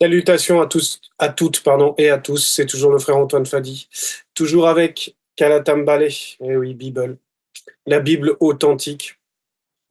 Salutations à tous, à toutes, pardon, et à tous. C'est toujours le frère Antoine Fadi, toujours avec Kalatam Balé. Eh oui, Bible, la Bible authentique,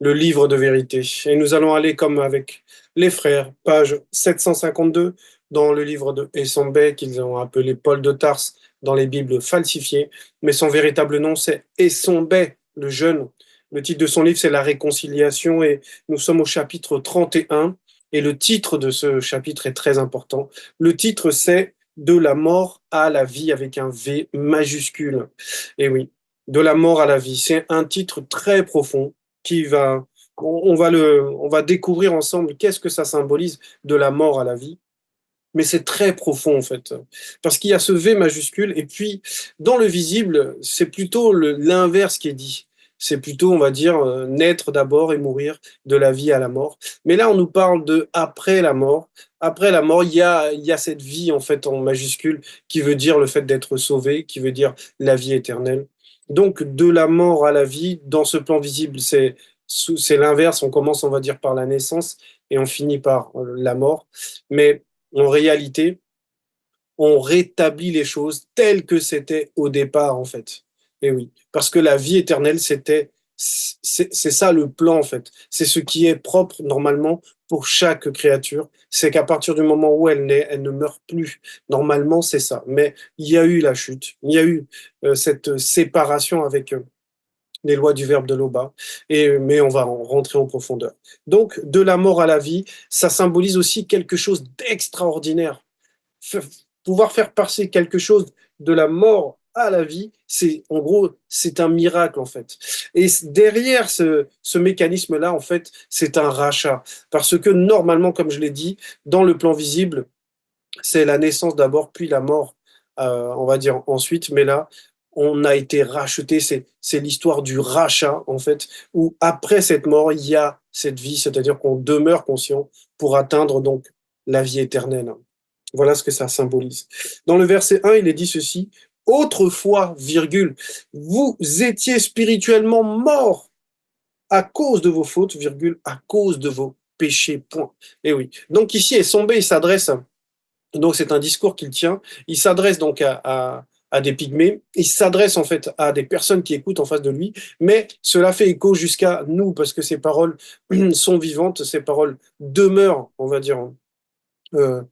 le livre de vérité. Et nous allons aller comme avec les frères, page 752 dans le livre de Essambey qu'ils ont appelé Paul de Tarse dans les Bibles falsifiées, mais son véritable nom c'est Essambey le jeune. Le titre de son livre c'est La réconciliation et nous sommes au chapitre 31 et le titre de ce chapitre est très important. Le titre c'est De la mort à la vie avec un V majuscule. Et oui, de la mort à la vie, c'est un titre très profond qui va, on va découvrir ensemble qu'est-ce que ça symbolise de la mort à la vie. Mais c'est très profond en fait, parce qu'il y a ce V majuscule et puis dans le visible, c'est plutôt l'inverse qui est dit. C'est plutôt, on va dire, naître d'abord et mourir de la vie à la mort. Mais là, on nous parle de après la mort. Après la mort, il y a cette vie en fait en majuscule qui veut dire le fait d'être sauvé, qui veut dire la vie éternelle. Donc de la mort à la vie, dans ce plan visible, c'est l'inverse. On commence, on va dire, par la naissance et on finit par la mort. Mais en réalité, on rétablit les choses telles que c'était au départ, en fait. Et oui, parce que la vie éternelle, c'est ça le plan, en fait. C'est ce qui est propre, normalement, pour chaque créature. C'est qu'à partir du moment où elle naît, elle ne meurt plus. Normalement, c'est ça. Mais il y a eu la chute. Il y a eu cette séparation avec les lois du verbe de Loba. Mais on va rentrer en profondeur. Donc, de la mort à la vie, ça symbolise aussi quelque chose d'extraordinaire. Pouvoir faire passer quelque chose de la mort à la vie, c'est en gros, c'est un miracle en fait. Et derrière ce mécanisme-là, en fait, c'est un rachat. Parce que normalement, comme je l'ai dit, dans le plan visible, c'est la naissance d'abord, puis la mort, on va dire ensuite. Mais là, on a été racheté. C'est l'histoire du rachat, en fait, où après cette mort, il y a cette vie, c'est-à-dire qu'on demeure conscient pour atteindre donc la vie éternelle. Voilà ce que ça symbolise. Dans le verset 1, il est dit ceci, autrefois, virgule, vous étiez spirituellement morts à cause de vos fautes, virgule, à cause de vos péchés, point. Et oui. Donc ici, Essombé, il s'adresse, donc c'est un discours qu'il tient, il s'adresse donc à des pygmées, il s'adresse en fait à des personnes qui écoutent en face de lui, mais cela fait écho jusqu'à nous, parce que ces paroles sont vivantes, ces paroles demeurent, on va dire, euh,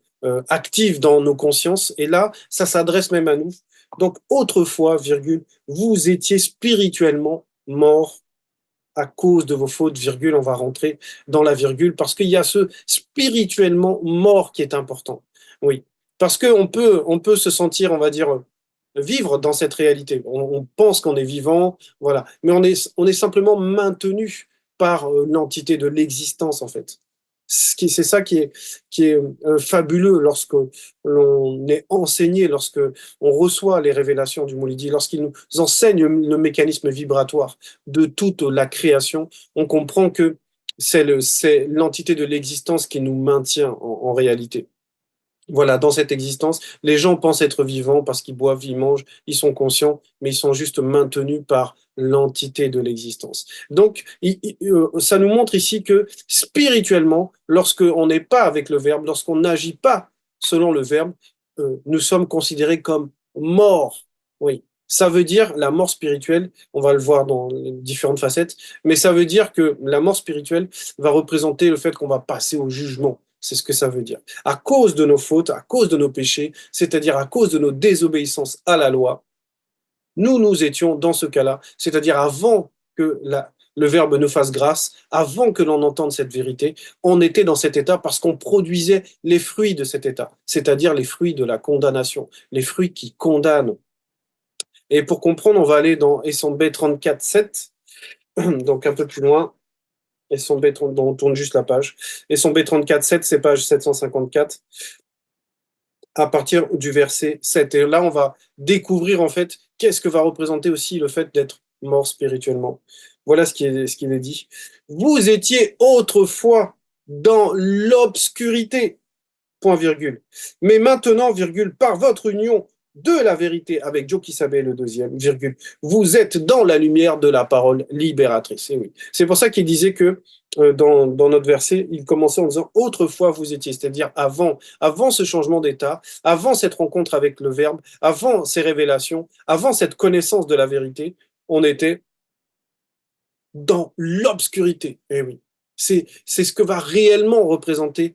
active dans nos consciences. Et là, ça s'adresse même à nous. Donc, autrefois, virgule, vous étiez spirituellement morts à cause de vos fautes, virgule, on va rentrer dans la virgule, parce qu'il y a ce spirituellement mort qui est important. Oui, parce on peut se sentir, on va dire, vivre dans cette réalité. On pense qu'on est vivant, voilà, mais on est simplement maintenu par l'entité de l'existence, en fait. C'est ça qui est fabuleux lorsque l'on est enseigné, lorsque on reçoit les révélations du Moulidi, lorsqu'il nous enseigne le mécanisme vibratoire de toute la création, on comprend que c'est l'entité de l'existence qui nous maintient en réalité. Voilà, dans cette existence, les gens pensent être vivants parce qu'ils boivent, ils mangent, ils sont conscients, mais ils sont juste maintenus par l'entité de l'existence. Donc, ça nous montre ici que spirituellement, lorsqu'on n'est pas avec le Verbe, lorsqu'on n'agit pas selon le Verbe, nous sommes considérés comme morts. Oui, ça veut dire la mort spirituelle, on va le voir dans les différentes facettes, mais ça veut dire que la mort spirituelle va représenter le fait qu'on va passer au jugement. C'est ce que ça veut dire à cause de nos fautes, à cause de nos péchés, c'est-à-dire à cause de nos désobéissances à la loi, nous étions dans ce cas-là, c'est-à-dire avant que le Verbe nous fasse grâce, avant que l'on entende cette vérité, on était dans cet état parce qu'on produisait les fruits de cet état, c'est-à-dire les fruits de la condamnation, les fruits qui condamnent. Et pour comprendre, on va aller dans Essambé 34.7, donc un peu plus loin. Essambé, on tourne juste la page. Essambé 34.7, c'est page 754. À partir du verset 7. Et là, on va découvrir en fait qu'est-ce que va représenter aussi le fait d'être mort spirituellement. Voilà ce qu'il est dit. Vous étiez autrefois dans l'obscurité, point virgule. Mais maintenant, virgule, par votre union de la vérité avec Joe Kissabe, le deuxième, virgule, vous êtes dans la lumière de la parole libératrice. Et oui. C'est pour ça qu'il disait que dans notre verset, il commençait en disant autrefois vous étiez, c'est-à-dire avant ce changement d'état, avant cette rencontre avec le Verbe, avant ces révélations, avant cette connaissance de la vérité, on était dans l'obscurité. Eh oui. C'est ce que va réellement représenter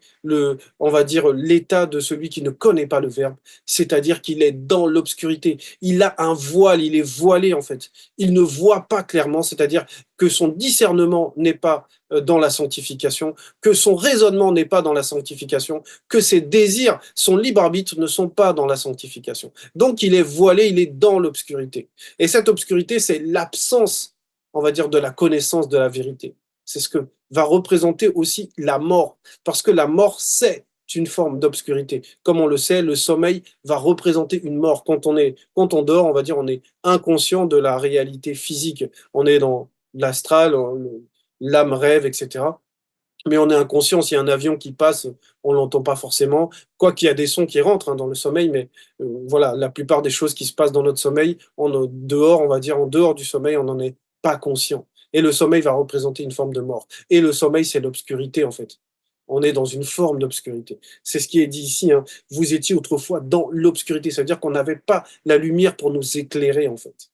on va dire, l'état de celui qui ne connaît pas le Verbe, c'est-à-dire qu'il est dans l'obscurité. Il a un voile, il est voilé en fait. Il ne voit pas clairement, c'est-à-dire que son discernement n'est pas dans la sanctification, que son raisonnement n'est pas dans la sanctification, que ses désirs, son libre arbitre ne sont pas dans la sanctification. Donc il est voilé, il est dans l'obscurité. Et cette obscurité, c'est l'absence, on va dire, de la connaissance de la vérité. C'est ce que va représenter aussi la mort, parce que la mort, c'est une forme d'obscurité. Comme on le sait, le sommeil va représenter une mort. Quand on dort, on va dire, on est inconscient de la réalité physique. On est dans l'astral, l'âme rêve, etc. Mais on est inconscient. S'il y a un avion qui passe, on l'entend pas forcément. Quoi qu'il y a des sons qui rentrent dans le sommeil, mais voilà, la plupart des choses qui se passent dans notre sommeil, dehors, on va dire, en dehors du sommeil, on n'en est pas conscient. Et le sommeil va représenter une forme de mort. Et le sommeil, c'est l'obscurité, en fait. On est dans une forme d'obscurité. C'est ce qui est dit ici, hein. Vous étiez autrefois dans l'obscurité. Ça veut dire qu'on n'avait pas la lumière pour nous éclairer, en fait.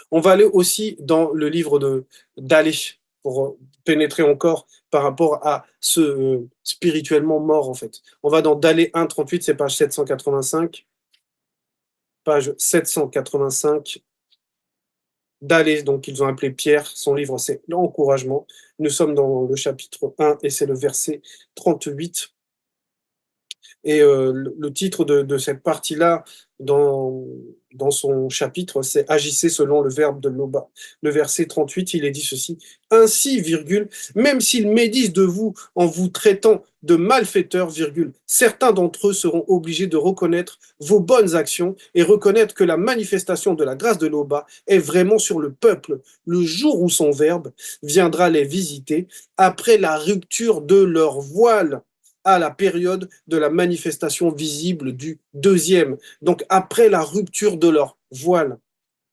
On va aller aussi dans le livre d'Alé pour pénétrer encore par rapport à ce spirituellement mort, en fait. On va dans Dalé 1,38, c'est page 785. Page 785. Dalé, donc ils ont appelé Pierre, son livre c'est l'encouragement. Nous sommes dans le chapitre 1 et c'est le verset 38. Et le titre de cette partie-là, dans son chapitre, c'est Agissez selon le verbe de Loba. Le verset 38, il est dit ceci. Ainsi, virgule, même s'ils médisent de vous en vous traitant de malfaiteurs, virgule, certains d'entre eux seront obligés de reconnaître vos bonnes actions et reconnaître que la manifestation de la grâce de Loba est vraiment sur le peuple, le jour où son verbe viendra les visiter après la rupture de leur voile à la période de la manifestation visible du deuxième. Donc après la rupture de leur voile,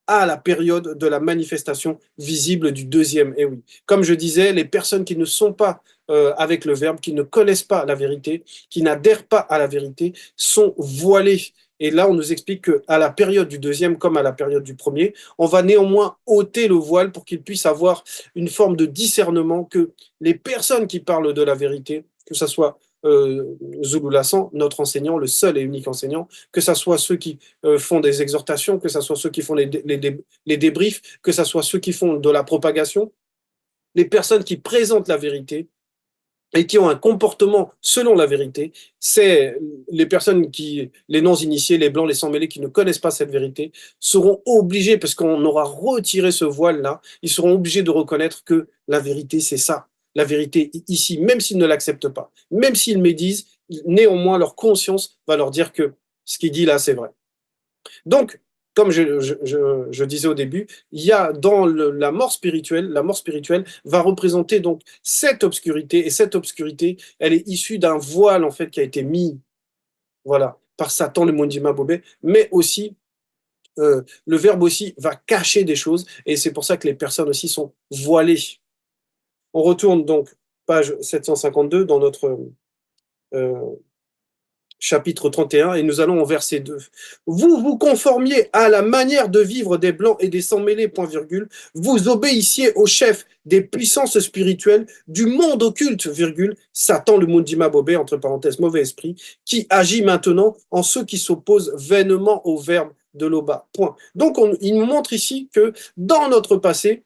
à la période de la manifestation visible du deuxième. Et oui, comme je disais, les personnes qui ne sont pas avec le Verbe, qui ne connaissent pas la vérité, qui n'adhèrent pas à la vérité, sont voilées. Et là, on nous explique qu'à la période du deuxième, comme à la période du premier, on va néanmoins ôter le voile pour qu'ils puissent avoir une forme de discernement que les personnes qui parlent de la vérité, que ce soit Zulu Lassan, notre enseignant, le seul et unique enseignant, que ce soit ceux qui font des exhortations, que ce soit ceux qui font les débriefs, que ce soit ceux qui font de la propagation, les personnes qui présentent la vérité et qui ont un comportement selon la vérité, c'est les personnes les non-initiés, les blancs, les sans-mêlés, qui ne connaissent pas cette vérité, seront obligés, parce qu'on aura retiré ce voile-là, ils seront obligés de reconnaître que la vérité, c'est ça. La vérité ici, même s'ils ne l'acceptent pas, même s'ils médisent, néanmoins leur conscience va leur dire que ce qu'il dit là, c'est vrai. Donc, comme je disais au début, il y a dans la mort spirituelle va représenter donc cette obscurité, et cette obscurité, elle est issue d'un voile en fait qui a été mis, voilà, par Satan, le Mondima Bobé, mais aussi le Verbe aussi va cacher des choses, et c'est pour ça que les personnes aussi sont voilées. On retourne donc page 752 dans notre euh, chapitre 31, et nous allons au verset 2. Vous vous conformiez à la manière de vivre des Blancs et des sans-mêlés, point virgule. Vous obéissiez au chef des puissances spirituelles du monde occulte, virgule, Satan, le Mundima Bobé, entre parenthèses, mauvais esprit, qui agit maintenant en ceux qui s'opposent vainement au verbe de l'Oba. Point. Donc, il nous montre ici que dans notre passé,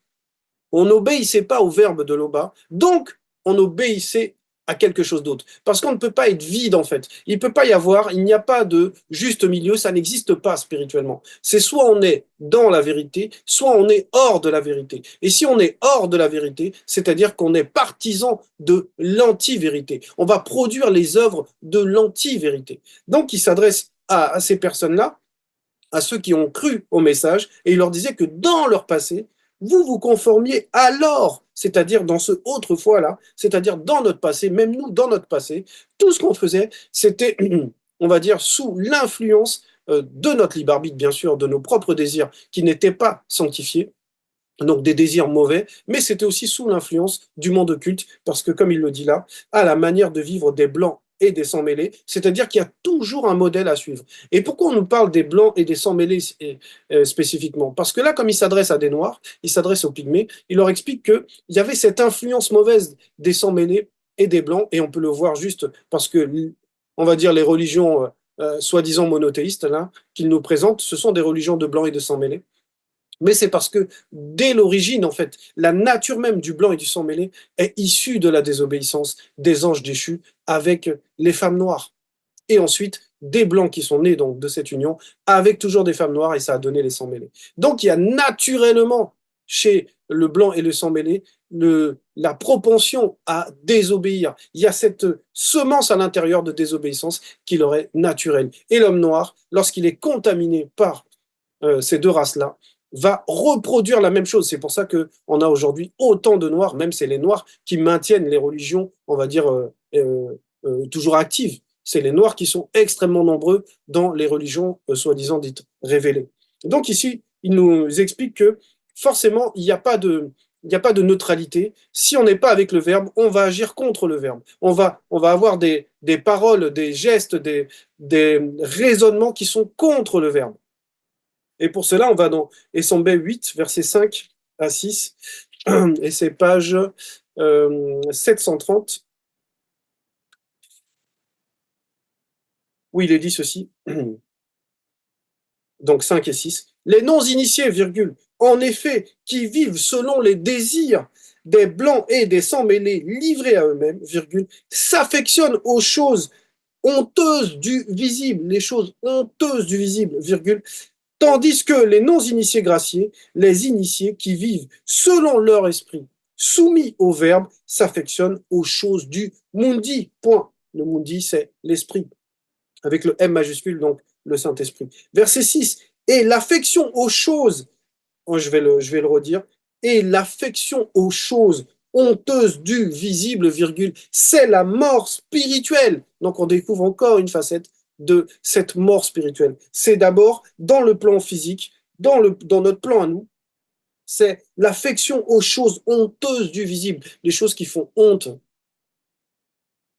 on n'obéissait pas au verbe de l'Oba, donc on obéissait à quelque chose d'autre. Parce qu'on ne peut pas être vide, en fait. Il ne peut pas y avoir, il n'y a pas de juste milieu, ça n'existe pas spirituellement. C'est soit on est dans la vérité, soit on est hors de la vérité. Et si on est hors de la vérité, c'est-à-dire qu'on est partisan de l'anti-vérité. On va produire les œuvres de l'anti-vérité. Donc, il s'adresse à ces personnes-là, à ceux qui ont cru au message, et il leur disait que dans leur passé, vous vous conformiez alors, c'est-à-dire dans ce autrefois-là, c'est-à-dire dans notre passé, même nous, dans notre passé, tout ce qu'on faisait, c'était, on va dire, sous l'influence de notre libre arbitre, bien sûr, de nos propres désirs qui n'étaient pas sanctifiés, donc des désirs mauvais, mais c'était aussi sous l'influence du monde occulte, parce que, comme il le dit là, à la manière de vivre des blancs et des sans-mêlés, c'est-à-dire qu'il y a toujours un modèle à suivre. Et pourquoi on nous parle des blancs et des sans-mêlés spécifiquement? Parce que là, comme il s'adresse à des noirs, il s'adresse aux pygmées, il leur explique qu'il y avait cette influence mauvaise des sans-mêlés et des blancs, et on peut le voir juste parce que, on va dire, les religions soi-disant monothéistes là, qu'ils nous présentent, ce sont des religions de blancs et de sans-mêlés. Mais c'est parce que dès l'origine, en fait, la nature même du blanc et du sang mêlé est issue de la désobéissance des anges déchus avec les femmes noires. Et ensuite, des blancs qui sont nés donc de cette union avec toujours des femmes noires et ça a donné les sangs mêlés. Donc il y a naturellement chez le blanc et le sang mêlé la propension à désobéir. Il y a cette semence à l'intérieur de désobéissance qui leur est naturelle. Et l'homme noir, lorsqu'il est contaminé par ces deux races-là, va reproduire la même chose. C'est pour ça qu'on a aujourd'hui autant de Noirs, même c'est les Noirs qui maintiennent les religions, on va dire, toujours actives. C'est les Noirs qui sont extrêmement nombreux dans les religions soi-disant dites révélées. Donc ici, il nous explique que forcément, il n'y a pas de neutralité. Si on n'est pas avec le verbe, on va agir contre le verbe. On va avoir des paroles, des gestes, des raisonnements qui sont contre le verbe. Et pour cela, on va dans Essambé 8, versets 5 à 6, et c'est page 730, où il est dit ceci, donc 5 et 6. Les non-initiés, virgule, en effet, qui vivent selon les désirs des blancs et des sans-mêlés livrés à eux-mêmes, virgule, s'affectionnent aux choses honteuses du visible, les choses honteuses du visible, virgule, tandis que les non-initiés graciés, les initiés qui vivent selon leur esprit, soumis au verbe, s'affectionnent aux choses du mundi. Point. Le mundi, c'est l'esprit, avec le M majuscule, donc le Saint-Esprit. Verset 6. Et l'affection aux choses, oh, je vais le redire, et l'affection aux choses honteuses du visible, virgule, c'est la mort spirituelle. Donc on découvre encore une facette de cette mort spirituelle. C'est d'abord dans le plan physique, dans notre plan à nous, c'est l'affection aux choses honteuses du visible, les choses qui font honte.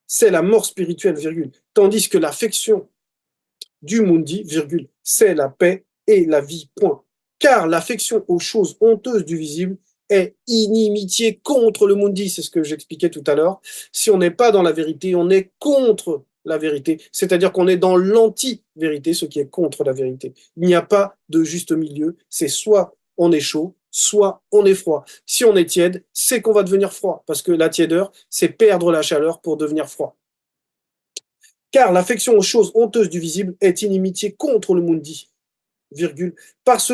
C'est la mort spirituelle, virgule. Tandis que l'affection du mundi, virgule, c'est la paix et la vie, point. Car l'affection aux choses honteuses du visible est inimitié contre le mundi, c'est ce que j'expliquais tout à l'heure. Si on n'est pas dans la vérité, on est contre la vérité, c'est-à-dire qu'on est dans l'anti-vérité, ce qui est contre la vérité. Il n'y a pas de juste milieu, c'est soit on est chaud, soit on est froid. Si on est tiède, c'est qu'on va devenir froid, parce que la tiédeur, c'est perdre la chaleur pour devenir froid. Car l'affection aux choses honteuses du visible est inimitié contre le mundi, virgule, parce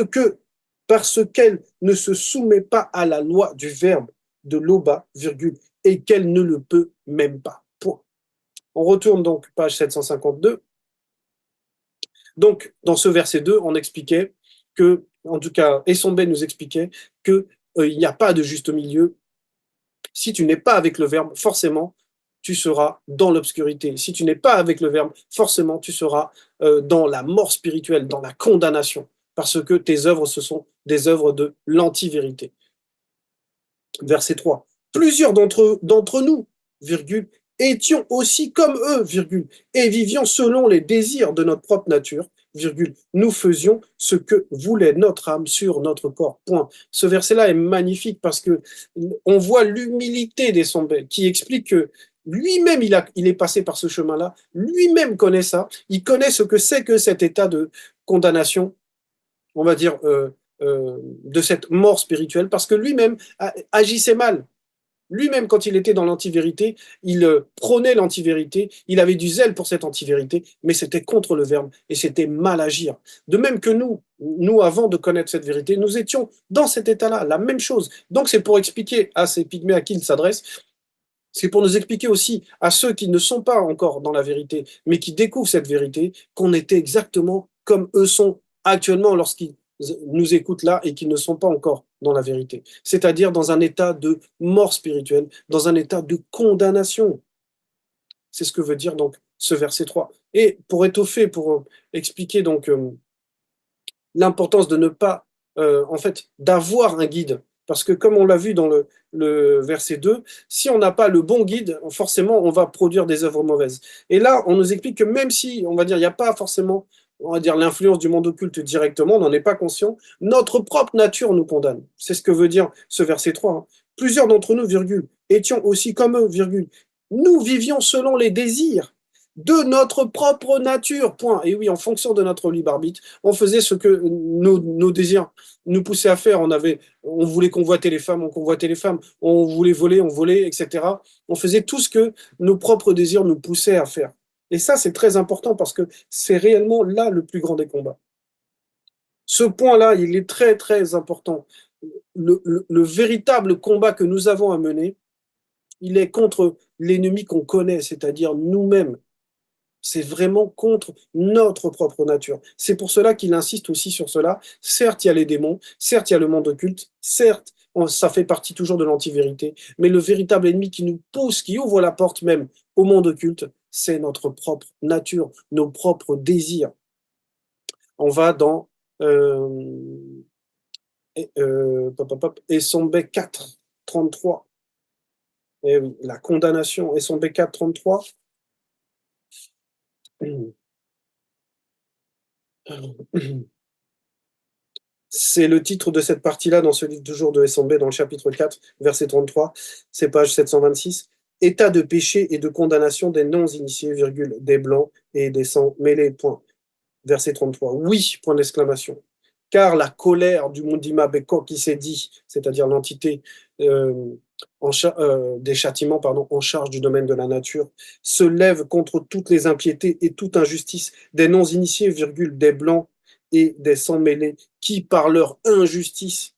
qu'elle ne se soumet pas à la loi du verbe de l'oba, virgule, et qu'elle ne le peut même pas. Point. On retourne donc page 752. Donc, dans ce verset 2, on expliquait que, en tout cas, Essombe nous expliquait qu'il n'y a pas de juste milieu. Si tu n'es pas avec le verbe, forcément, tu seras dans l'obscurité. Si tu n'es pas avec le verbe, forcément, tu seras dans la mort spirituelle, dans la condamnation, parce que tes œuvres, ce sont des œuvres de l'anti-vérité. Verset 3. Plusieurs d'entre nous, virgule, étions aussi comme eux, virgule, et vivions selon les désirs de notre propre nature, virgule, nous faisions ce que voulait notre âme sur notre corps. Point. Ce verset-là est magnifique parce que on voit l'humilité des Sombel qui explique que lui-même, il est passé par ce chemin-là, lui-même connaît ça, il connaît ce que c'est que cet état de condamnation, on va dire, de cette mort spirituelle, parce que lui-même agissait mal. Lui-même, quand il était dans l'antivérité, il prônait l'antivérité, il avait du zèle pour cette antivérité, mais c'était contre le verbe et c'était mal agir. De même que nous, avant de connaître cette vérité, nous étions dans cet état-là, la même chose. Donc c'est pour expliquer à ces pygmées à qui il s'adresse, c'est pour nous expliquer aussi à ceux qui ne sont pas encore dans la vérité, mais qui découvrent cette vérité, qu'on était exactement comme eux sont actuellement lorsqu'ils nous écoutent là et qui ne sont pas encore dans la vérité. C'est-à-dire dans un état de mort spirituelle, dans un état de condamnation. C'est ce que veut dire donc ce verset 3. Et pour étoffer, pour expliquer donc l'importance de ne pas, en fait, d'avoir un guide Parce que comme on l'a vu dans le verset 2, si on n'a pas le bon guide, forcément, on va produire des œuvres mauvaises. Et là, on nous explique que même si, on va dire, il n'y a pas forcément, on va dire, l'influence du monde occulte directement, on n'en est pas conscient, notre propre nature nous condamne. C'est ce que veut dire ce verset 3. Hein. Plusieurs d'entre nous, virgule, étions aussi comme eux, virgule. Nous vivions selon les désirs de notre propre nature, point. Et oui, en fonction de notre libre arbitre, on faisait ce que nos désirs nous poussaient à faire. On voulait convoiter les femmes, on convoitait les femmes. On voulait voler, on volait, etc. On faisait tout ce que nos propres désirs nous poussaient à faire. Et ça, c'est très important parce que c'est réellement là le plus grand des combats. Ce point-là, il est très, très important. Le véritable combat que nous avons à mener, il est contre l'ennemi qu'on connaît, c'est-à-dire nous-mêmes. C'est vraiment contre notre propre nature. C'est pour cela qu'il insiste aussi sur cela. Certes, il y a les démons, certes, il y a le monde occulte, certes, ça fait partie toujours de l'anti-vérité, mais le véritable ennemi qui nous pousse, qui ouvre la porte même au monde occulte, c'est notre propre nature, nos propres désirs. On va dans Essombe 4, 33. Et oui, la condamnation, Essombe 4, 33. C'est le titre de cette partie-là dans ce livre toujours de SMB, dans le chapitre 4, verset 33, c'est page 726. État de péché et de condamnation des non-initiés, virgule, des blancs et des sangs mêlés, point. Verset 33. Oui, point d'exclamation. Car la colère du Mundima Beko qui s'est dit, c'est-à-dire l'entité des châtiments pardon, en charge du domaine de la nature, se lève contre toutes les impiétés et toute injustice des non-initiés, virgule, des blancs et des sangs mêlés, qui, par leur injustice,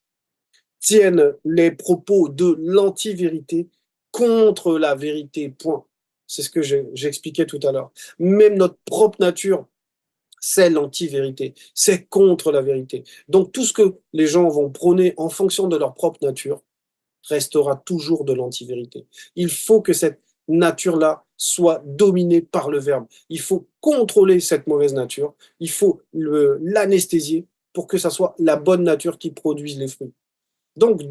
tiennent les propos de l'anti-vérité contre la vérité, point. C'est ce que j'expliquais tout à l'heure. Même notre propre nature, c'est l'anti-vérité, c'est contre la vérité. Donc tout ce que les gens vont prôner en fonction de leur propre nature restera toujours de l'anti-vérité. Il faut que cette nature-là soit dominée par le verbe. Il faut contrôler cette mauvaise nature, il faut l'anesthésier pour que ça soit la bonne nature qui produise les fruits. Donc,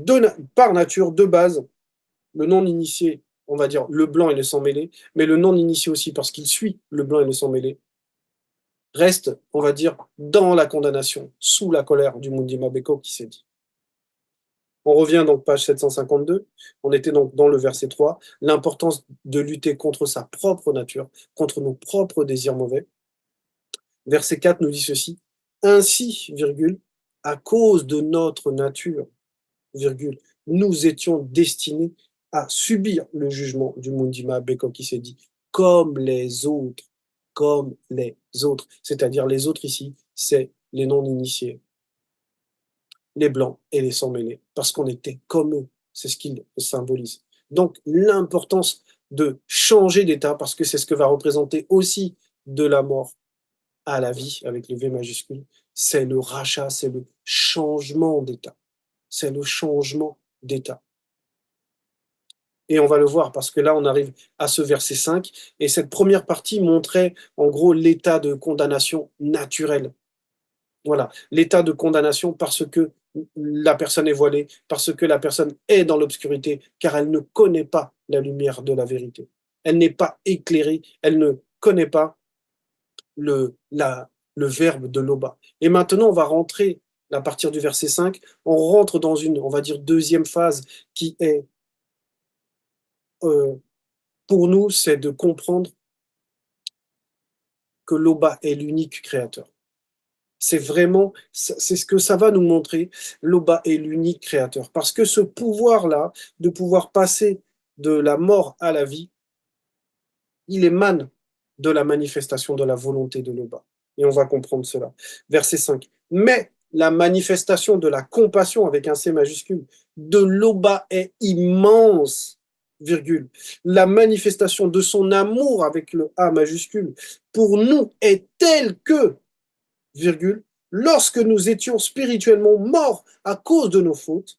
par nature, de base, le non-initié, on va dire le blanc et le sang mêlé, mais le non-initié aussi parce qu'il suit le blanc et le sang mêlé, reste, on va dire, dans la condamnation, sous la colère du Mundima Beko qui s'est dit. On revient donc page 752, on était donc dans le verset 3, l'importance de lutter contre sa propre nature, contre nos propres désirs mauvais. Verset 4 nous dit ceci, ainsi, virgule, à cause de notre nature, virgule, nous étions destinés à subir le jugement du Mundima Beko qui s'est dit, comme les autres, comme les autres. C'est-à-dire les autres ici, c'est les non-initiés, les blancs et les sangs mêlés, parce qu'on était comme eux. C'est ce qu'ils symbolisent. Donc l'importance de changer d'état, parce que c'est ce que va représenter aussi de la mort à la vie, avec le V majuscule, c'est le rachat, c'est le changement d'état. C'est le changement d'état. Et on va le voir parce que là, on arrive à ce verset 5. Et cette première partie montrait en gros l'état de condamnation naturelle. Voilà, l'état de condamnation parce que la personne est voilée, parce que la personne est dans l'obscurité, car elle ne connaît pas la lumière de la vérité. Elle n'est pas éclairée, elle ne connaît pas le verbe de l'Oba. Et maintenant, on va rentrer, à partir du verset 5, on rentre dans une, on va dire, deuxième phase qui est euh, pour nous, c'est de comprendre que l'Oba est l'unique créateur. C'est vraiment, c'est ce que ça va nous montrer. L'Oba est l'unique créateur. Parce que ce pouvoir-là, de pouvoir passer de la mort à la vie, il émane de la manifestation de la volonté de l'Oba. Et on va comprendre cela. Verset 5. Mais la manifestation de la compassion avec un C majuscule de l'Oba est immense, virgule. La manifestation de son amour avec le A majuscule pour nous est telle que, virgule, lorsque nous étions spirituellement morts à cause de nos fautes,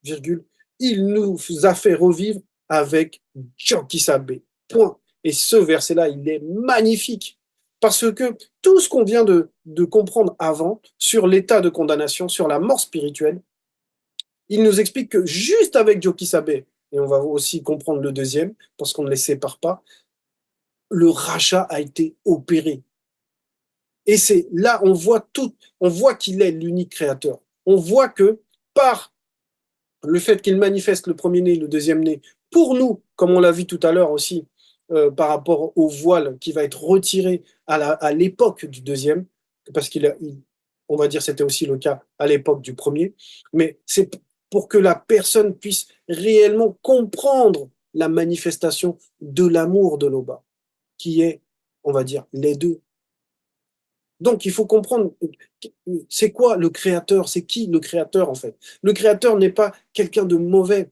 virgule, il nous a fait revivre avec Djankisabe. Point. Et ce verset-là, il est magnifique. Parce que tout ce qu'on vient de comprendre avant sur l'état de condamnation, sur la mort spirituelle, Il nous explique que juste avec Jokisabe, et on va aussi comprendre le deuxième, parce qu'on ne les sépare pas, le rachat a été opéré. Et c'est là, on voit qu'il est l'unique créateur. On voit que par le fait qu'il manifeste le premier-né, le deuxième-né, pour nous, comme on l'a vu tout à l'heure aussi, par rapport au voile qui va être retiré à l'époque du deuxième, parce on va dire c'était aussi le cas à l'époque du premier, mais c'est pour que la personne puisse réellement comprendre la manifestation de l'amour de Loba, qui est, on va dire, les deux. Donc, il faut comprendre, c'est quoi le créateur, c'est qui le créateur en fait. Le créateur n'est pas quelqu'un de mauvais.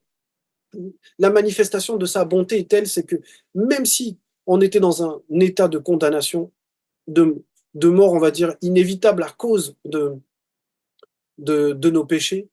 La manifestation de sa bonté est telle, c'est que même si on était dans un état de condamnation, de mort, on va dire, inévitable à cause de nos péchés,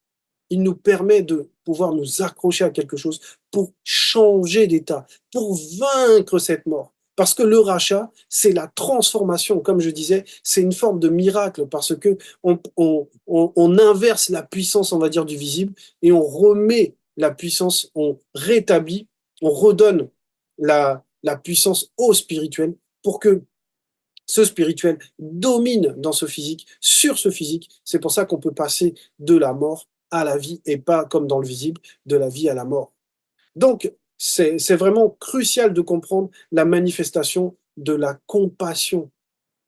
il nous permet de pouvoir nous accrocher à quelque chose pour changer d'état, pour vaincre cette mort. Parce que le rachat, c'est la transformation, comme je disais, c'est une forme de miracle parce que on inverse la puissance, on va dire, du visible et on remet la puissance, on rétablit, on redonne la puissance au spirituel pour que ce spirituel domine dans ce physique, sur ce physique. C'est pour ça qu'on peut passer de la mort à la vie et pas comme dans le visible, de la vie à la mort. Donc, c'est vraiment crucial de comprendre la manifestation de la compassion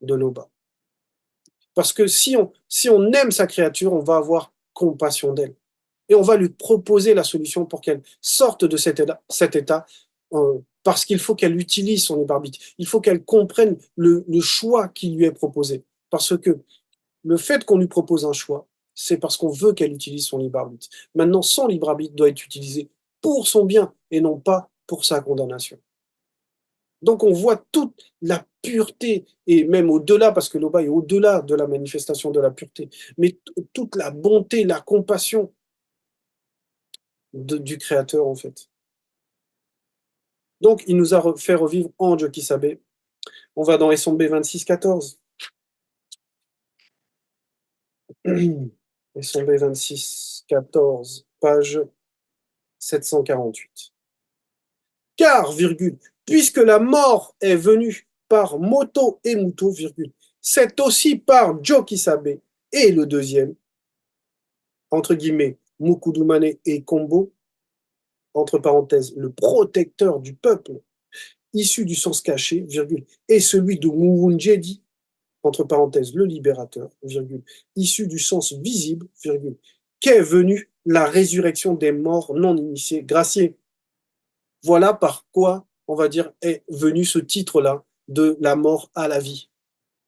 de Loba. Parce que si on aime sa créature, on va avoir compassion d'elle. Et on va lui proposer la solution pour qu'elle sorte de cet état parce qu'il faut qu'elle utilise son libre arbitre. Il faut qu'elle comprenne le choix qui lui est proposé. Parce que le fait qu'on lui propose un choix, c'est parce qu'on veut qu'elle utilise son libre arbitre. Maintenant, son libre arbitre doit être utilisé pour son bien et non pas pour sa condamnation. Donc on voit toute la pureté, et même au-delà, parce que Loba est au-delà de la manifestation de la pureté, mais toute la bonté, la compassion du Créateur, en fait. Donc il nous a fait revivre Ange Kisabe. On va dans Essombe 26, 14. Essombe 26, 14, page 748. Car, virgule, puisque la mort est venue par Moto et Muto, virgule, c'est aussi par Jokisabe et le deuxième, entre guillemets, Mukudumane et Kombo, entre parenthèses, le protecteur du peuple, issu du sens caché, virgule, et celui de Muwunjedi, entre parenthèses, le libérateur, virgule, issu du sens visible, virgule, qu'est venue la résurrection des morts non initiés, graciés. Voilà par quoi, on va dire, est venu ce titre-là de la mort à la vie.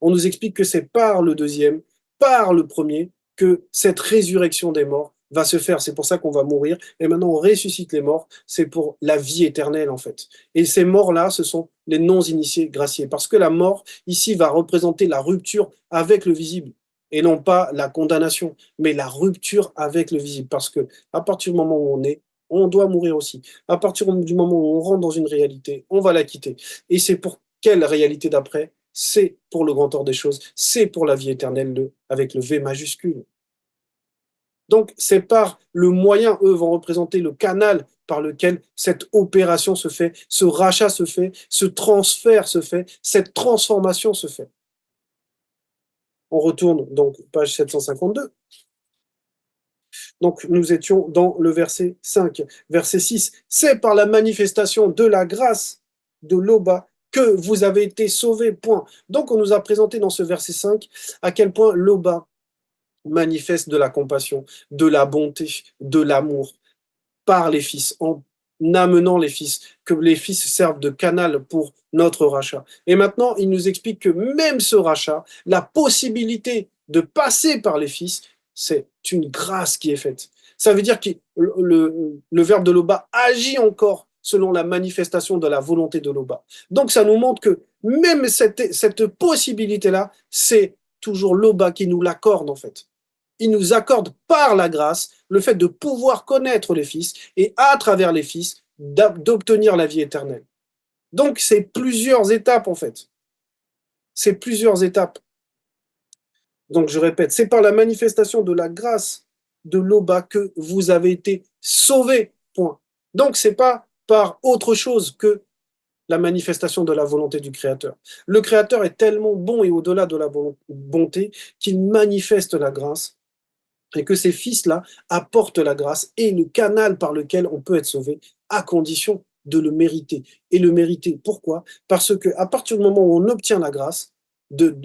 On nous explique que c'est par le deuxième, par le premier, que cette résurrection des morts va se faire. C'est pour ça qu'on va mourir. Et maintenant, on ressuscite les morts. C'est pour la vie éternelle, en fait. Et ces morts-là, ce sont les non-initiés graciés. Parce que la mort, ici, va représenter la rupture avec le visible. Et non pas la condamnation, mais la rupture avec le visible. Parce que à partir du moment où on doit mourir aussi. À partir du moment où on rentre dans une réalité, on va la quitter. Et c'est pour quelle réalité d'après? C'est pour le grand ordre des choses, c'est pour la vie éternelle avec le V majuscule. Donc, c'est par le moyen, eux vont représenter le canal par lequel cette opération se fait, ce rachat se fait, ce transfert se fait, cette transformation se fait. On retourne donc page 752. Donc, nous étions dans le verset 5. Verset 6, c'est par la manifestation de la grâce de l'Oba que vous avez été sauvés, point. Donc, on nous a présenté dans ce verset 5 à quel point l'Oba manifeste de la compassion, de la bonté, de l'amour par les fils, en amenant les fils, que les fils servent de canal pour notre rachat. Et maintenant, il nous explique que même ce rachat, la possibilité de passer par les fils, c'est une grâce qui est faite. Ça veut dire que le verbe de Loba agit encore selon la manifestation de la volonté de Loba. Donc ça nous montre que même cette possibilité-là, c'est toujours Loba qui nous l'accorde en fait. Il nous accorde par la grâce le fait de pouvoir connaître les fils et à travers les fils d'obtenir la vie éternelle. Donc c'est plusieurs étapes en fait. C'est plusieurs étapes. Donc je répète, c'est par la manifestation de la grâce de Loba que vous avez été sauvés. Point. Donc, ce n'est pas par autre chose que la manifestation de la volonté du Créateur. Le Créateur est tellement bon et au-delà de la bonté qu'il manifeste la grâce et que ces fils-là apportent la grâce et le canal par lequel on peut être sauvé à condition de le mériter. Et le mériter, pourquoi? Parce qu'à partir du moment où on obtient la grâce,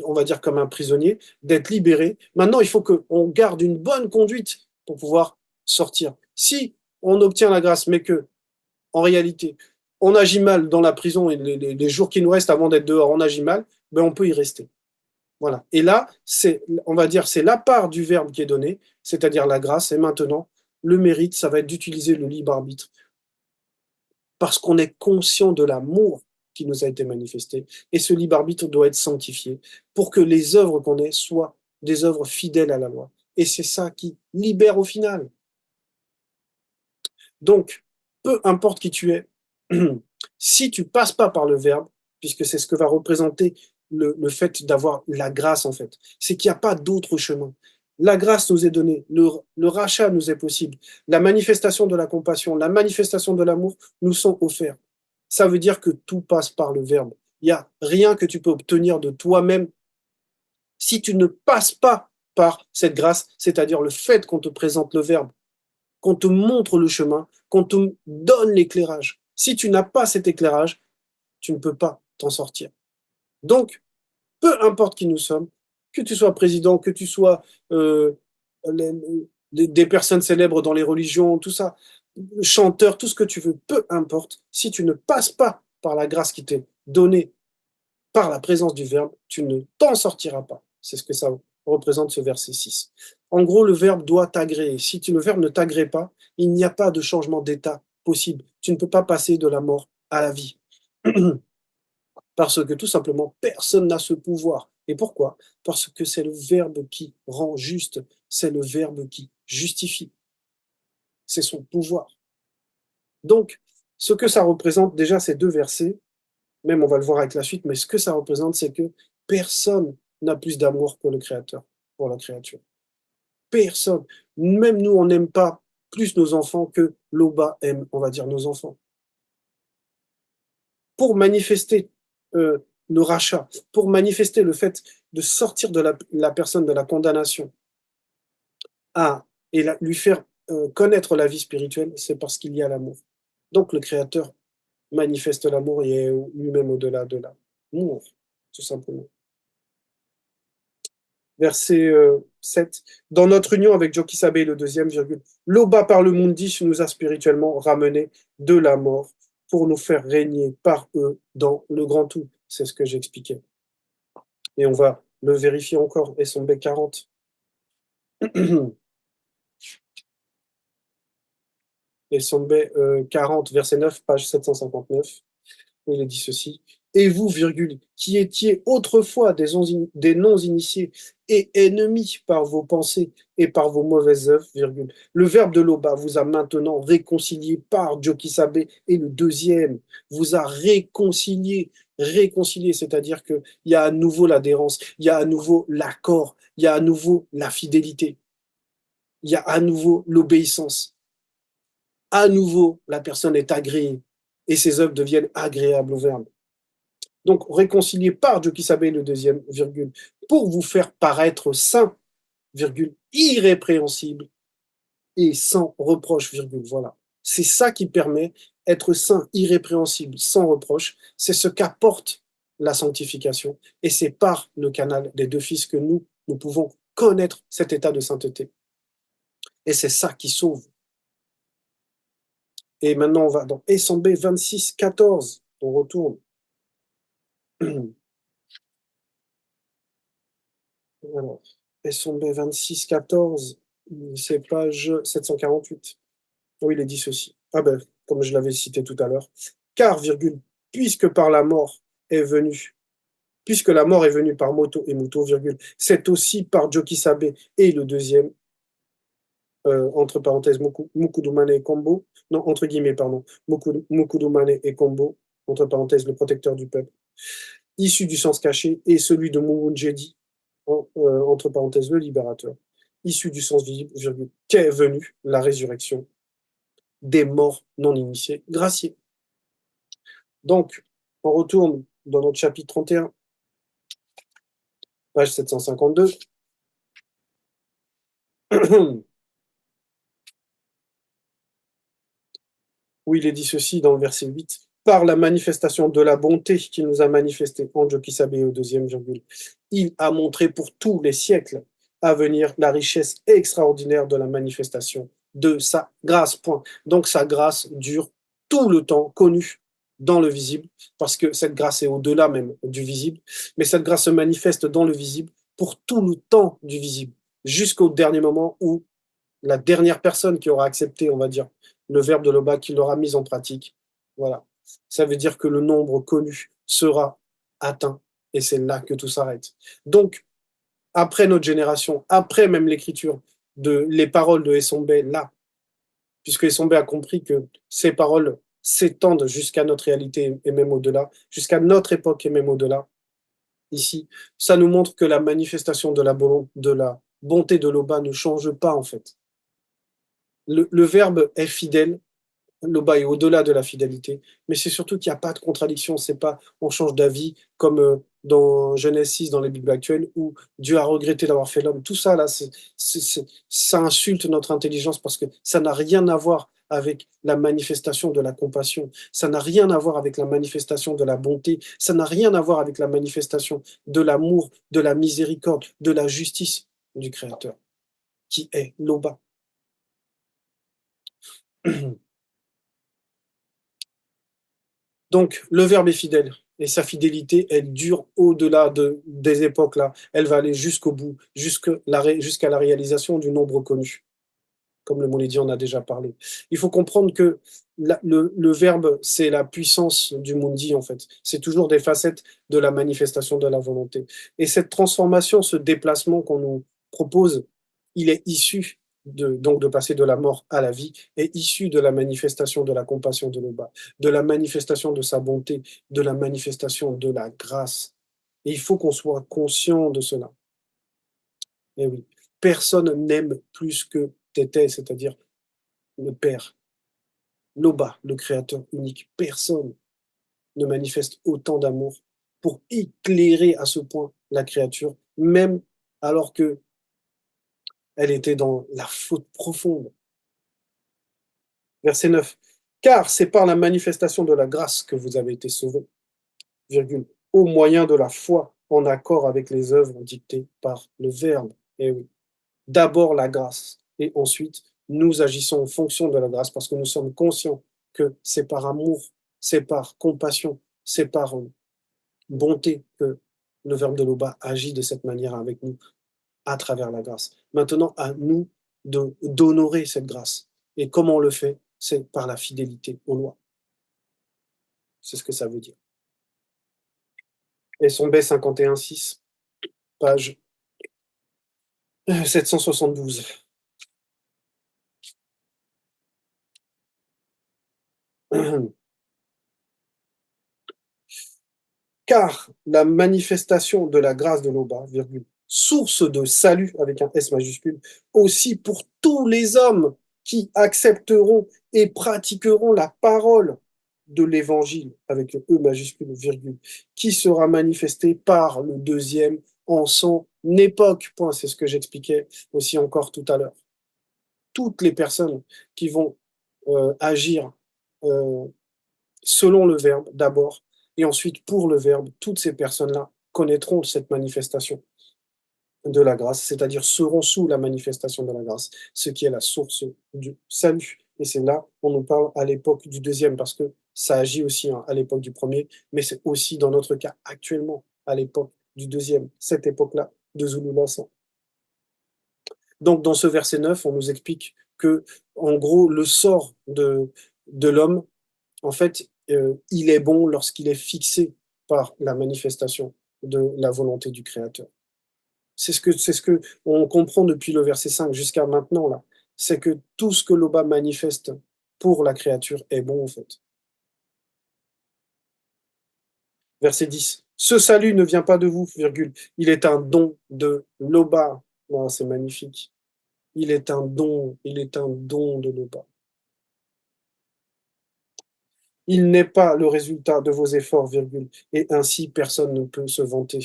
on va dire comme un prisonnier, d'être libéré, maintenant il faut qu'on garde une bonne conduite pour pouvoir sortir. Si on obtient la grâce, mais que en réalité, on agit mal dans la prison et les jours qui nous restent avant d'être dehors, on agit mal, ben on peut y rester. Voilà. Et là, on va dire, c'est la part du verbe qui est donnée, c'est-à-dire la grâce. Et maintenant, le mérite, ça va être d'utiliser le libre arbitre parce qu'on est conscient de l'amour qui nous a été manifesté. Et ce libre arbitre doit être sanctifié pour que les œuvres qu'on ait soient des œuvres fidèles à la loi. Et c'est ça qui libère au final. Donc, peu importe qui tu es, si tu passes pas par le verbe, puisque c'est ce que va représenter le fait d'avoir la grâce en fait, c'est qu'il n'y a pas d'autre chemin. La grâce nous est donnée, le rachat nous est possible, la manifestation de la compassion, la manifestation de l'amour nous sont offerts. Ça veut dire que tout passe par le verbe. Il n'y a rien que tu peux obtenir de toi-même si tu ne passes pas par cette grâce, c'est-à-dire le fait qu'on te présente le verbe, qu'on te montre le chemin, qu'on te donne l'éclairage. Si tu n'as pas cet éclairage, tu ne peux pas t'en sortir. Donc, peu importe qui nous sommes, que tu sois président, que tu sois les, des personnes célèbres dans les religions, tout ça, chanteur, tout ce que tu veux, peu importe, si tu ne passes pas par la grâce qui t'est donnée par la présence du verbe, tu ne t'en sortiras pas. C'est ce que ça représente ce verset 6. En gros, le verbe doit t'agréer. Si le verbe ne t'agrée pas, il n'y a pas de changement d'état possible. Tu ne peux pas passer de la mort à la vie. Parce que tout simplement, personne n'a ce pouvoir. Et pourquoi? Parce que c'est le verbe qui rend juste, c'est le verbe qui justifie. C'est son pouvoir. Donc, ce que ça représente, déjà, ces deux versets, même on va le voir avec la suite, mais ce que ça représente, c'est que personne n'a plus d'amour que le Créateur pour la créature. Personne. Même nous, on n'aime pas plus nos enfants que Loba aime, on va dire, nos enfants. Pour manifester le rachat, pour manifester le fait de sortir de la personne de la condamnation et lui faire connaître la vie spirituelle, c'est parce qu'il y a l'amour. Donc le Créateur manifeste l'amour et est lui-même au-delà de l'amour, tout simplement. Verset 7. Dans notre union avec Jokisabe, le deuxième, virgule, Loba par le Mundis nous a spirituellement ramenés de la mort pour nous faire régner par eux dans le grand tout. C'est ce que j'expliquais. Et on va le vérifier encore. Et son B40. Et son B40, verset 9, page 759. Il est dit ceci. Et vous, virgule, qui étiez autrefois des non-initiés et ennemis par vos pensées et par vos mauvaises œuvres, virgule, le verbe de Loba vous a maintenant réconcilié par Jokisabe et le deuxième vous a réconcilié, c'est-à-dire qu'il y a à nouveau l'adhérence, il y a à nouveau l'accord, il y a à nouveau la fidélité, il y a à nouveau l'obéissance. À nouveau, la personne est agréée et ses œuvres deviennent agréables au verbe. Donc, réconcilié par Jokisabe, le deuxième, virgule, pour vous faire paraître saint, virgule, irrépréhensible et sans reproche, virgule. Voilà. C'est ça qui permet être saint, irrépréhensible, sans reproche. C'est ce qu'apporte la sanctification. Et c'est par le canal des deux fils que nous pouvons connaître cet état de sainteté. Et c'est ça qui sauve. Et maintenant, on va dans Essambé 26, 14. On retourne. Alors, Essambé 26, 14, c'est page 748. Oui, il est dit ceci. Ah ben, comme je l'avais cité tout à l'heure. Car, virgule, puisque par la mort est venue, puisque la mort est venue par Moto et Muto, virgule, c'est aussi par Jokisabe et le deuxième, entre parenthèses, Mukudumane et Kombo, non, entre guillemets, pardon, Mukudumane et Kombo, entre parenthèses, le protecteur du peuple, issu du sens caché, et celui de Muwunjedi, entre parenthèses, le libérateur. issu du sens visible, virgule, qu'est venue la résurrection des morts non initiés, graciés. Donc, on retourne dans notre chapitre 31, page 752. Où il est dit ceci dans le verset 8. Par la manifestation de la bonté qu'il nous a manifestée, Ange qui s'habille au deuxième virgule, il a montré pour tous les siècles à venir la richesse extraordinaire de la manifestation de sa grâce. Point. Donc sa grâce dure tout le temps connu dans le visible, parce que cette grâce est au-delà même du visible, mais cette grâce se manifeste dans le visible pour tout le temps du visible, jusqu'au dernier moment où la dernière personne qui aura accepté, on va dire, le verbe de Loba, qui l'aura mis en pratique. Voilà. Ça veut dire que le nombre connu sera atteint et c'est là que tout s'arrête. Donc, après notre génération, après même l'écriture de les paroles de Essombé, là, puisque Essombé a compris que ces paroles s'étendent jusqu'à notre réalité et même au-delà, jusqu'à notre époque et même au-delà, ici, ça nous montre que la manifestation de la bonté de Loba ne change pas en fait. Le verbe est fidèle, le bas est au-delà de la fidélité, mais c'est surtout qu'il n'y a pas de contradiction, c'est pas on change d'avis comme dans Genèse 6, dans les Bibles actuelles, où Dieu a regretté d'avoir fait l'homme. Tout ça, là, ça insulte notre intelligence parce que ça n'a rien à voir avec la manifestation de la compassion, ça n'a rien à voir avec la manifestation de la bonté, ça n'a rien à voir avec la manifestation de l'amour, de la miséricorde, de la justice du Créateur, qui est l'Oba. Donc, le verbe est fidèle. Et sa fidélité, elle dure au-delà des époques-là. Elle va aller jusqu'au bout, jusqu'à la réalisation du nombre connu, comme le Molédi en a déjà parlé. Il faut comprendre que le verbe, c'est la puissance du mundi, en fait. C'est toujours des facettes de la manifestation de la volonté. Et cette transformation, ce déplacement qu'on nous propose, il est issu donc de passer de la mort à la vie, est issu de la manifestation de la compassion de l'Oba, de la manifestation de sa bonté, de la manifestation de la grâce. Et il faut qu'on soit conscient de cela. Et oui, personne n'aime plus que Tété, c'est-à-dire le Père. L'Oba, le Créateur unique. Personne ne manifeste autant d'amour pour éclairer à ce point la créature, même alors que elle était dans la faute profonde. Verset 9. Car c'est par la manifestation de la grâce que vous avez été sauvés, virgule, au moyen de la foi en accord avec les œuvres dictées par le Verbe. Et oui, d'abord la grâce, et ensuite nous agissons en fonction de la grâce parce que nous sommes conscients que c'est par amour, c'est par compassion, c'est par bonté que le Verbe de l'Oba agit de cette manière avec nous à travers la grâce. Maintenant, à nous d'honorer cette grâce. Et comment on le fait? C'est par la fidélité aux lois. C'est ce que ça veut dire. Et son B51.6, page 772. Car la manifestation de la grâce de l'Oba, virgule, source de salut avec un S majuscule, aussi pour tous les hommes qui accepteront et pratiqueront la parole de l'évangile avec un E majuscule, virgule, qui sera manifesté par le deuxième en son époque. Point. C'est ce que j'expliquais aussi encore tout à l'heure. Toutes les personnes qui vont agir euh, selon le Verbe d'abord, et ensuite pour le Verbe, toutes ces personnes-là connaîtront cette manifestation de la grâce, c'est-à-dire seront sous la manifestation de la grâce, ce qui est la source du salut. Et c'est là on nous parle à l'époque du deuxième, parce que ça agit aussi à l'époque du premier, mais c'est aussi dans notre cas actuellement à l'époque du deuxième, cette époque-là de Zululassan. Donc dans ce verset 9, on nous explique que, en gros, le sort de l'homme, en fait, il est bon lorsqu'il est fixé par la manifestation de la volonté du Créateur. C'est ce que on comprend depuis le verset 5 jusqu'à maintenant, là. C'est que tout ce que l'Oba manifeste pour la créature est bon, en fait. Verset 10. Ce salut ne vient pas de vous, virgule. Il est un don de l'Oba. Oh, c'est magnifique. Il est un don de Loba. Il n'est pas le résultat de vos efforts, virgule, et ainsi personne ne peut se vanter.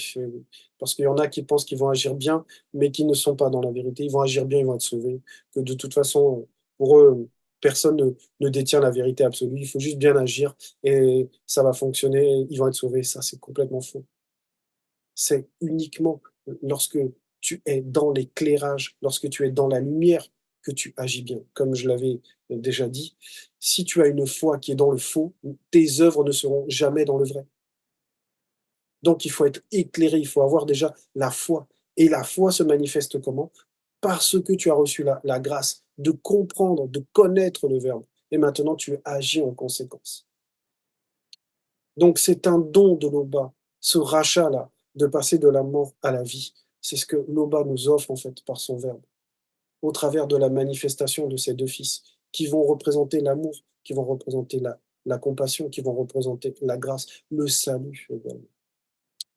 Parce qu'il y en a qui pensent qu'ils vont agir bien, mais qui ne sont pas dans la vérité. Ils vont agir bien, ils vont être sauvés. Que de toute façon, pour eux, personne ne détient la vérité absolue. Il faut juste bien agir et ça va fonctionner. Ils vont être sauvés. Ça, c'est complètement faux. C'est uniquement lorsque tu es dans l'éclairage, lorsque tu es dans la lumière, que tu agis bien. Comme je l'avais déjà dit, si tu as une foi qui est dans le faux, tes œuvres ne seront jamais dans le vrai. Donc il faut être éclairé, il faut avoir déjà la foi. Et la foi se manifeste comment? Parce que tu as reçu la grâce de comprendre, de connaître le Verbe. Et maintenant, tu agis en conséquence. Donc c'est un don de l'Oba, ce rachat-là, de passer de la mort à la vie. C'est ce que l'Oba nous offre en fait par son Verbe, au travers de la manifestation de ces deux fils, qui vont représenter l'amour, qui vont représenter la compassion, qui vont représenter la grâce, le salut également.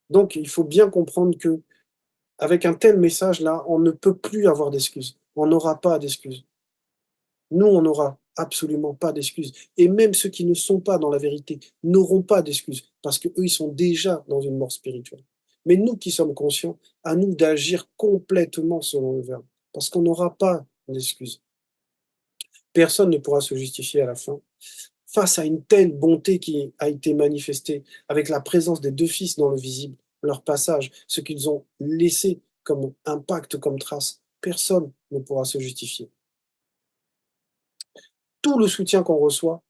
Donc il faut bien comprendre que avec un tel message-là, on ne peut plus avoir d'excuses. On n'aura pas d'excuses. Nous, on n'aura absolument pas d'excuses. Et même ceux qui ne sont pas dans la vérité n'auront pas d'excuses, parce qu'eux, ils sont déjà dans une mort spirituelle. Mais nous qui sommes conscients, à nous d'agir complètement selon le Verbe, parce qu'on n'aura pas d'excuses. Personne ne pourra se justifier à la fin. Face à une telle bonté qui a été manifestée, avec la présence des deux fils dans le visible, leur passage, ce qu'ils ont laissé comme impact, comme trace, personne ne pourra se justifier. Tout le soutien qu'on reçoit,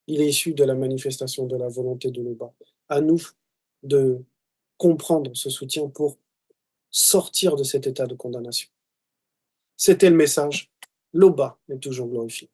il est issu de la manifestation de la volonté de l'Oba. À nous de comprendre ce soutien pour sortir de cet état de condamnation. C'était le message. L'Oba est toujours glorifié.